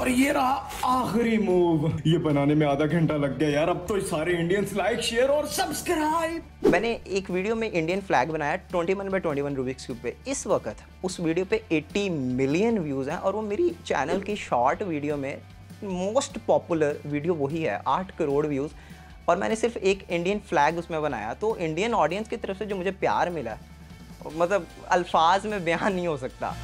और ये रहा आखिरी मूव। ये बनाने में आधा घंटा लग गया यार। अब तो सारे इंडियंस लाइक शेयर और सब्सक्राइब। मैंने एक वीडियो में इंडियन फ्लैग बनाया 21x21 रूबिक्स क्यूब पे। इस वक्त उस वीडियो पे 80 मिलियन व्यूज़ हैं और वो मेरी चैनल की शॉर्ट वीडियो में मोस्ट पॉपुलर वीडियो वही है, 8 करोड़ व्यूज़। और मैंने सिर्फ एक इंडियन फ्लैग उसमें बनाया। तो इंडियन ऑडियंस की तरफ से जो मुझे प्यार मिला, मतलब अल्फाज में बयान नहीं हो सकता।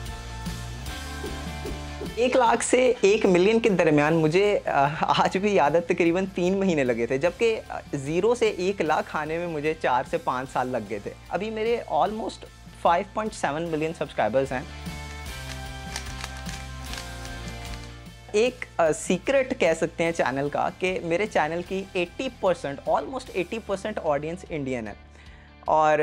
1 लाख से 1 मिलियन के दरमियान मुझे आज भी याद है तकरीबन 3 महीने लगे थे, जबकि 0 से 1 लाख आने में मुझे 4 से 5 साल लग गए थे। अभी मेरे ऑलमोस्ट 5.7 मिलियन सब्सक्राइबर्स हैं। एक सीक्रेट कह सकते हैं चैनल का कि मेरे चैनल की 80% ऑलमोस्ट 80% ऑडियंस इंडियन है। और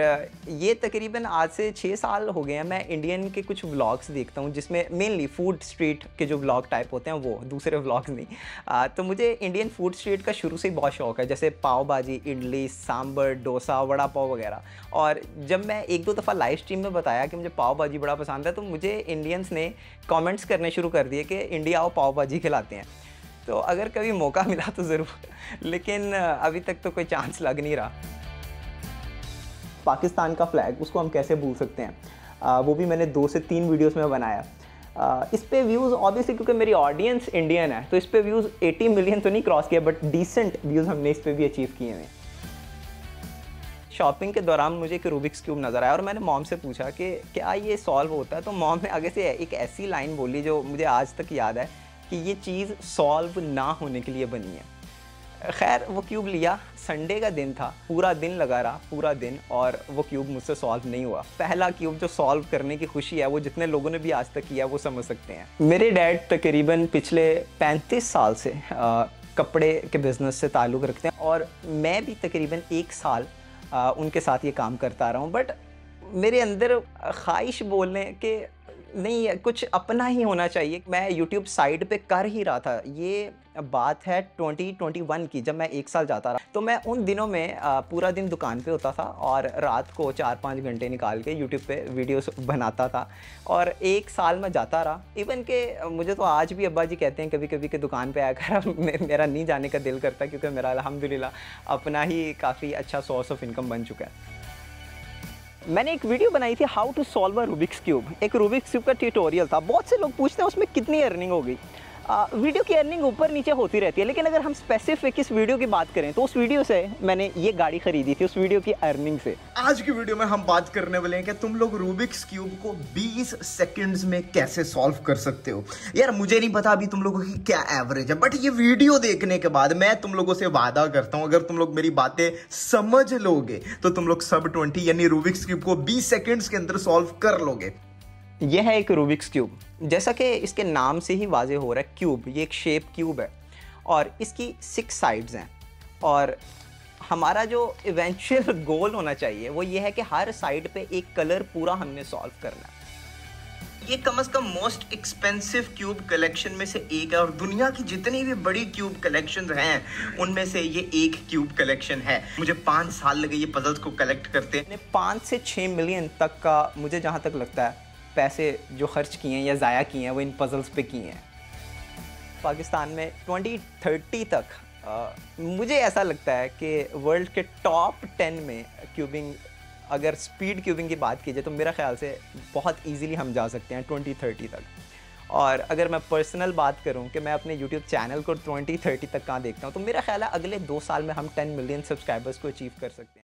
ये तकरीबन आज से 6 साल हो गए हैं मैं इंडियन के कुछ व्लॉग्स देखता हूँ, जिसमें मेनली फूड स्ट्रीट के जो व्लॉग टाइप होते हैं, वो दूसरे व्लॉग्स नहीं। तो मुझे इंडियन फूड स्ट्रीट का शुरू से ही बहुत शौक है, जैसे पाव भाजी, इडली, सांभर, डोसा, वड़ा पाव वगैरह। और जब मैं 1-2 दफ़ा लाइव स्ट्रीम में बताया कि मुझे पाव भाजी बड़ा पसंद है, तो मुझे इंडियंस ने कॉमेंट्स करने शुरू कर दिए कि इंडिया आओ पाव भाजी खिलाते हैं। तो अगर कभी मौका मिला तो ज़रूर, लेकिन अभी तक तो कोई चांस लग नहीं रहा। पाकिस्तान का फ्लैग, उसको हम कैसे भूल सकते हैं, वो भी मैंने 2 से 3 वीडियोस में बनाया। इस पे व्यूज़ ऑब्वियसली क्योंकि मेरी ऑडियंस इंडियन है, तो इस पे व्यूज़ 80 मिलियन तो नहीं क्रॉस किया, बट डिसेंट व्यूज़ हमने इस पे भी अचीव किए हैं। शॉपिंग के दौरान मुझे एक रूबिक्स क्यूब नज़र आया और मैंने मॉम से पूछा कि क्या ये सॉल्व होता है। तो मॉम ने आगे से एक ऐसी लाइन बोली जो मुझे आज तक याद है कि ये चीज़ सॉल्व ना होने के लिए बनी है। खैर वो क्यूब लिया, संडे का दिन था, पूरा दिन लगा रहा, पूरा दिन, और वो क्यूब मुझसे सॉल्व नहीं हुआ। पहला क्यूब जो सॉल्व करने की खुशी है वो जितने लोगों ने भी आज तक किया वो समझ सकते हैं। मेरे डैड तकरीबन पिछले 35 साल से कपड़े के बिज़नेस से ताल्लुक़ रखते हैं और मैं भी तकरीबन 1 साल उनके साथ ये काम करता रहा हूँ। बट मेरे अंदर ख्वाहिश बोलने के नहीं, कुछ अपना ही होना चाहिए। मैं YouTube साइड पे कर ही रहा था, ये बात है 2021 की, जब मैं 1 साल जाता रहा। तो मैं उन दिनों में पूरा दिन दुकान पे होता था और रात को 4-5 घंटे निकाल के YouTube पे वीडियोस बनाता था और 1 साल में जाता रहा। इवन के मुझे तो आज भी अब्बा जी कहते हैं कभी कभी कि दुकान पे आकर मेरा नहीं जाने का दिल करता, क्योंकि मेरा अल्हम्दुलिल्लाह अपना ही काफ़ी अच्छा सोर्स ऑफ इनकम बन चुका है। मैंने एक वीडियो बनाई थी how to solve a Rubik's cube. एक रूबिक्स क्यूब का ट्यूटोरियल था। बहुत से लोग पूछते हैं उसमें कितनी अर्निंग होगी। वीडियो की अर्निंग ऊपर नीचे होती रहती है, लेकिन अगर हम स्पेसिफिक इस वीडियो की बात करें तो उस वीडियो से मैंने ये गाड़ी खरीदी थी, उस वीडियो की अर्निंग से। आज की वीडियो में हम बात करने वाले हैं कि तुम लोग रूबिक्स क्यूब को 20 सेकंड्स में कैसे सॉल्व कर सकते हो। यार मुझे नहीं पता अभी तुम लोगों की क्या एवरेज है, बट ये वीडियो देखने के बाद मैं तुम लोगों से वादा करता हूं, अगर तुम लोग मेरी बातें समझ लोगे तो तुम लोग सब 20 यानी रूबिक्स क्यूब को 20 सेकंड्स के अंदर सॉल्व कर लोगे। यह है एक रूबिक्स क्यूब, जैसा कि इसके नाम से ही वाज़े हो रहा है, क्यूब। ये एक शेप क्यूब है और इसकी 6 साइड्स हैं। और हमारा जो इवेंचुअल गोल होना चाहिए वो ये है कि हर साइड पे एक कलर पूरा हमने सॉल्व करना है। ये कम से कम मोस्ट एक्सपेंसिव क्यूब कलेक्शन में से एक है और दुनिया की जितनी भी बड़ी क्यूब कलेक्शंस हैं उनमें से ये एक क्यूब कलेक्शन है। मुझे 5 साल लगे ये पजल्स को कलेक्ट करते। 5 से 6 मिलियन तक का मुझे जहाँ तक लगता है पैसे जो खर्च किए हैं या ज़ाया किए हैं वो इन पजल्स पे किए हैं। पाकिस्तान में 2030 तक मुझे ऐसा लगता है कि वर्ल्ड के टॉप 10 में क्यूबिंग, अगर स्पीड क्यूबिंग की बात की जाए तो मेरा ख्याल से बहुत इजीली हम जा सकते हैं 2030 तक। और अगर मैं पर्सनल बात करूं कि मैं अपने YouTube चैनल को 2030 तक कहाँ देखता हूं, तो मेरा ख्याल है अगले 2 साल में हम 10 मिलियन सब्सक्राइबर्स को अचीव कर सकते हैं।